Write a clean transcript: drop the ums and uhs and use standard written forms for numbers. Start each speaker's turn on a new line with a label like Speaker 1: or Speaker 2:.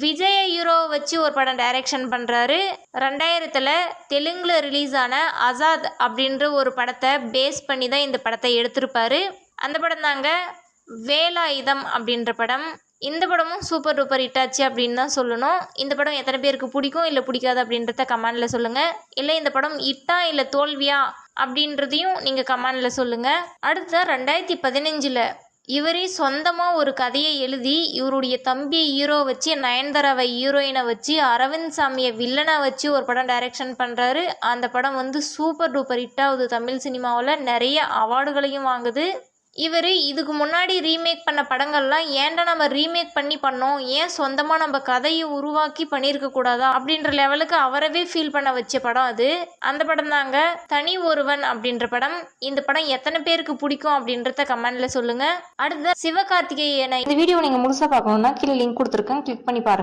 Speaker 1: விஜய ஹீரோவை வச்சு ஒரு படம் டைரக்ஷன் பண்ணுறாரு. 2000 தெலுங்கில் ரிலீஸ் ஆன ஆசாத் அப்படின்ற ஒரு படத்தை பேஸ் பண்ணி தான் இந்த படத்தை எடுத்திருப்பாரு. அந்த படம் தாங்க வேலாயுதம் அப்படின்ற படம். இந்த படமும் சூப்பர் டூப்பர் ஹிட் ஆச்சு அப்படின்னு தான் சொல்லணும். இந்த படம் எத்தனை பேருக்கு பிடிக்கும் இல்லை பிடிக்காது அப்படின்றத கமெண்டில் சொல்லுங்கள். இல்லை இந்த படம் ஹிட்டா இல்லை தோல்வியா அப்படின்றதையும் நீங்கள் கமெண்டில் சொல்லுங்கள். அடுத்த 2015 இவரே சொந்தமாக ஒரு கதையை எழுதி இவருடைய தம்பி ஹீரோ வச்சு நயன்தாராவை ஹீரோயினை வச்சு அரவிந்த் சாமியை வில்லனை வச்சு ஒரு படம் டைரக்ஷன் பண்ணுறாரு. அந்த படம் வந்து சூப்பர் டூப்பர் ஹிட் ஆகுது. தமிழ் சினிமாவில் நிறைய அவார்டுகளையும் வாங்குது. இவர் இதுக்கு முன்னாடி ரீமேக் பண்ண படங்கள்லாம் ஏன்டா நம்ம ரீமேக் பண்ணோம், ஏன் சொந்தமாக நம்ம கதையை உருவாக்கி பண்ணியிருக்கக்கூடாதா அப்படின்ற லெவலுக்கு அவரவே ஃபீல் பண்ண வச்ச படம் அது. அந்த படம் தாங்க தனி ஒருவன் அப்படின்ற படம். இந்த படம் எத்தனை பேருக்கு பிடிக்கும் அப்படின்றத கமெண்ட்ல சொல்லுங்கள். அடுத்த சிவகார்த்திகேயனை. இந்த வீடியோ நீங்கள் முழுசாக பார்க்கணுன்னா கீழே லிங்க் கொடுத்துருக்கேன், கிளிக் பண்ணி பாருங்கள்.